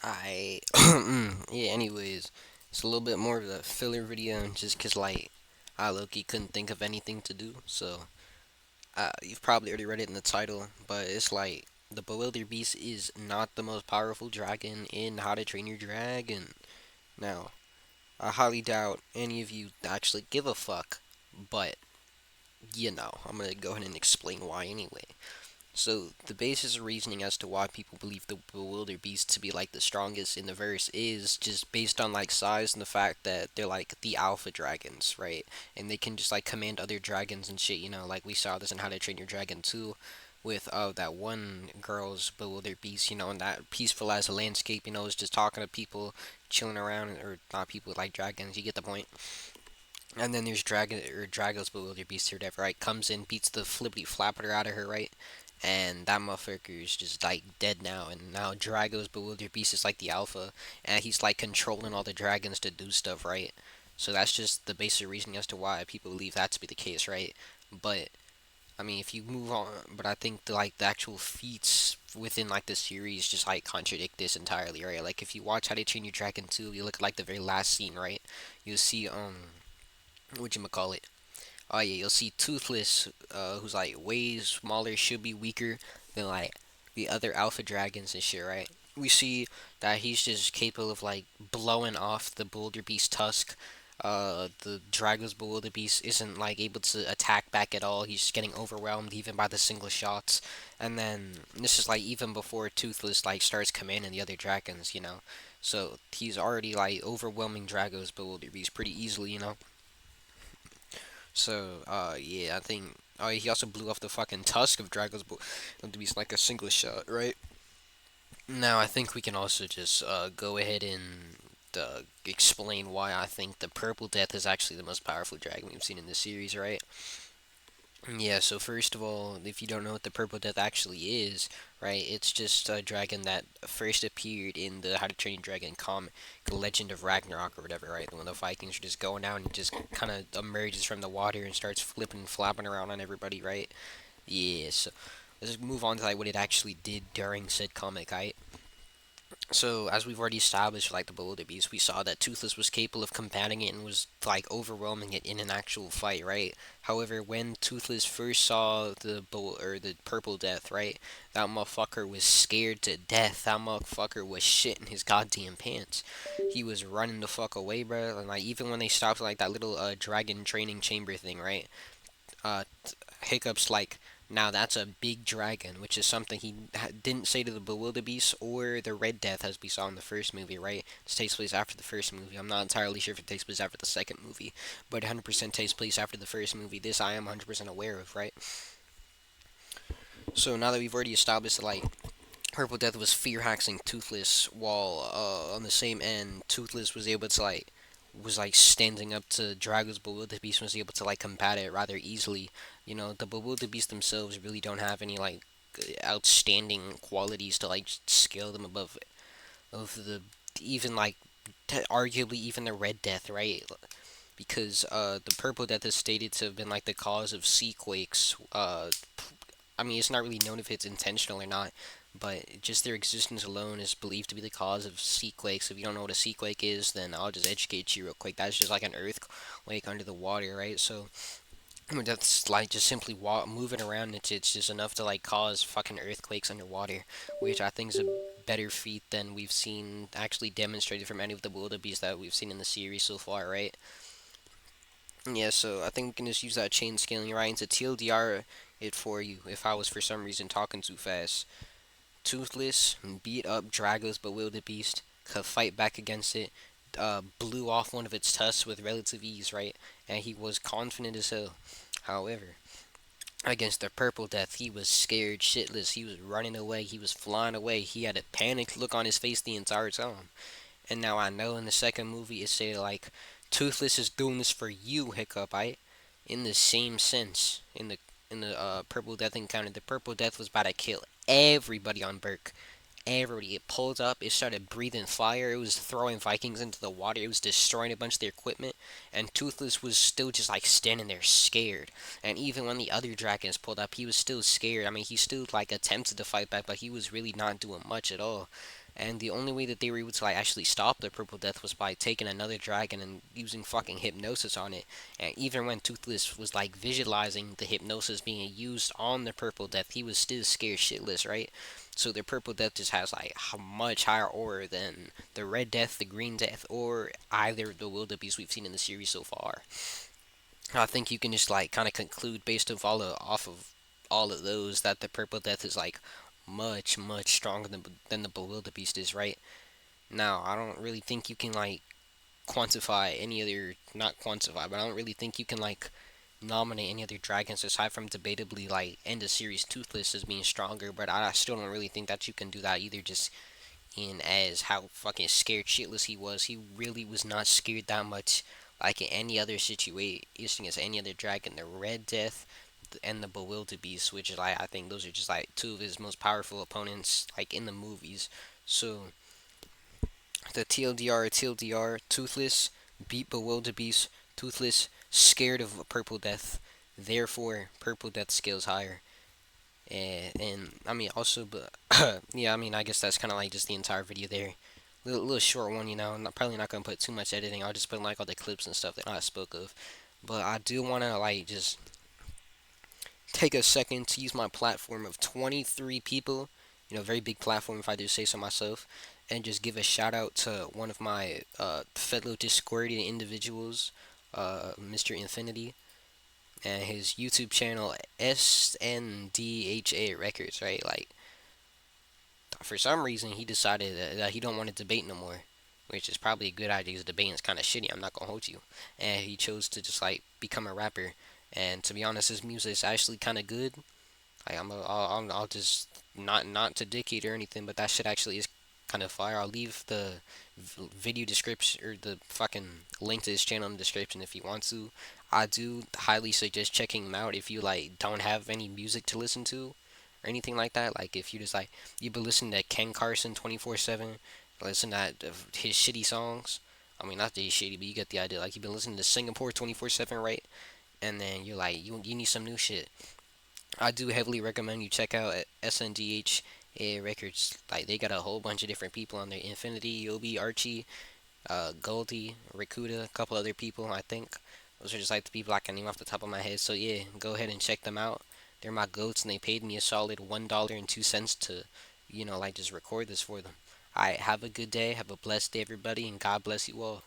I yeah. Anyways, it's a little bit more of a filler video, just cause like I low-key couldn't think of anything to do. So you've probably already read it in the title, but it's like the Bewildered Beast is not the most powerful dragon in How to Train Your Dragon. Now, I highly doubt any of you actually give a fuck, but I'm gonna go ahead and explain why anyway. So the basis of reasoning as to why people believe the Bewildered Beast to be like the strongest in the verse is just based on like size and the fact that they're like the alpha dragons, right? And they can just like command other dragons and shit, like we saw this in How to Train Your Dragon 2 with that one girl's Bewildered Beast, and that peaceful as a landscape, is just talking to people, chilling around, or not people like dragons, you get the point. And then there's Drago's Bewildered Beast or whatever, right? Comes in, beats the flippity flapper out of her, right? And that motherfucker is just like dead now. And now Drago's Bewildered Beast is like the alpha, and he's like controlling all the dragons to do stuff, right? So that's just the basic reasoning as to why people believe that to be the case, right? But I mean, if you move on, but I think the actual feats within like the series just like contradict this entirely, right? Like if you watch How to Train Your Dragon 2, you look at like the very last scene, right? You see what you call it? Oh yeah, you'll see Toothless, who's like way smaller, should be weaker than like the other alpha dragons and shit, right? We see that he's just capable of like blowing off the Boulder Beast tusk. The Drago's Boulder Beast isn't like able to attack back at all. He's just getting overwhelmed even by the single shots. And then this is like even before Toothless like starts commanding the other dragons. So he's already like overwhelming Drago's Boulder Beast pretty easily. So, yeah, I think. Oh, he also blew off the fucking tusk of Drago's to be like a single shot, right? Now, I think we can also just go ahead and explain why I think the Purple Death is actually the most powerful dragon we've seen in this series, right? Yeah, so first of all, if you don't know what the Purple Death actually is, right, it's just a dragon that first appeared in the How to Train Your Dragon comic, The Legend of Ragnarok or whatever, right? When the Vikings are just going out and just kind of emerges from the water and starts flipping and flapping around on everybody, right? Yeah, so let's move on to like what it actually did during said comic, right? So, as we've already established, like the Bullet Beast, we saw that Toothless was capable of combating it and was like overwhelming it in an actual fight, right? However, when Toothless first saw the the Purple Death, right, that motherfucker was scared to death. That motherfucker was shitting his goddamn pants. He was running the fuck away, bro. And like even when they stopped like that little dragon training chamber thing, right? Hiccup's like, now that's a big dragon, which is something he didn't say to the Bewilderbeast or the Red Death as we saw in the first movie, right? This takes place after the first movie. I'm not entirely sure if it takes place after the second movie, but it 100% takes place after the first movie. This I am 100% aware of, right? So now that we've already established that, like, Purple Death was fear hacking Toothless, while on the same end, Toothless was able to was standing up to Drago's Bewildebeest, was able to like combat it rather easily. The Bewildebeest themselves really don't have any like outstanding qualities to like scale them above of the even like arguably even the Red Death, right? Because the Purple Death is stated to have been like the cause of sea quakes. I mean, it's not really known if it's intentional or not, but just their existence alone is believed to be the cause of sea quakes. If you don't know what a sea quake is, then I'll just educate you real quick. That's just like an earthquake under the water, right? So I mean, that's like just simply moving around. It's just enough to like cause fucking earthquakes underwater, which I think is a better feat than we've seen actually demonstrated from any of the wildebeest that we've seen in the series so far, right? Yeah, so I think we can just use that chain scaling right into TLDR it for you if I was for some reason talking too fast. Toothless beat up Drago's Bewildebeest, could fight back against it, blew off one of its tusks with relative ease, right? And he was confident as hell. However, against the Purple Death, he was scared shitless. He was running away. He was flying away. He had a panicked look on his face the entire time. And now I know in the second movie it said like, Toothless is doing this for you, Hiccup. I, in the same sense, in the Purple Death encounter, the Purple Death was about to kill everybody on Burke. Everybody. It pulled up. It started breathing fire. It was throwing Vikings into the water. It was destroying a bunch of their equipment. And Toothless was still just like standing there scared. And even when the other dragons pulled up, he was still scared. I mean, he still like attempted to fight back, but he was really not doing much at all. And the only way that they were able to like actually stop the Purple Death was by taking another dragon and using fucking hypnosis on it. And even when Toothless was like visualizing the hypnosis being used on the Purple Death, he was still scared shitless, right? So the Purple Death just has like a much higher aura than the Red Death, the Green Death, or either of the wildebeest we've seen in the series so far. I think you can just like kind of conclude based off of all of those that the Purple Death is like much stronger than the wildebeest is, right? Now, I don't really think you can like quantify any other, not quantify, but I don't really think you can like nominate any other dragons aside from debatably like end of series Toothless as being stronger. But I still don't really think that you can do that either. Just in as how fucking scared shitless he was. He really was not scared that much, like in any other situation against any other dragon. The Red Death and the Bewildebeest, which is like I think those are just like two of his most powerful opponents, like in the movies. So the TLDR, Toothless beat Bewildebeest. Toothless scared of Purple Death, therefore Purple Death scales higher. And I mean also, but yeah, I mean I guess that's kind of like just the entire video there. Little short one, you know. I'm probably not gonna put too much editing. I'll just put like all the clips and stuff that I spoke of. But I do wanna like just take a second to use my platform of 23 people, you know, very big platform if I do say so myself, and just give a shout out to one of my fellow Discordian individuals, Mr. Infinity, and his YouTube channel SNDHA Records, right? Like, for some reason, he decided that he don't want to debate no more, which is probably a good idea because debating is kind of shitty. I'm not gonna hold you. And he chose to just like become a rapper. And to be honest, his music is actually kind of good. Like I'll just not to dictate or anything, but that shit actually is kind of fire. I'll leave the video description or the fucking link to his channel in the description if you want to. I do highly suggest checking him out if you like don't have any music to listen to or anything like that. Like if you just like you've been listening to Ken Carson 24/7, listen to his shitty songs. I mean not that he's shitty, but you get the idea. Like you've been listening to Singapore 24/7, right? And then you're like you need some new shit. I do heavily recommend you check out SNDH Records. Like they got a whole bunch of different people on there. Infinity, Yobi, Archie, Goldie, Rakuda, a couple other people. I think those are just like the people I can name off the top of my head. So yeah, go ahead and check them out. They're my goats, and they paid me a solid $1.02 to, like just record this for them. Alright, have a good day, have a blessed day, everybody, and God bless you all.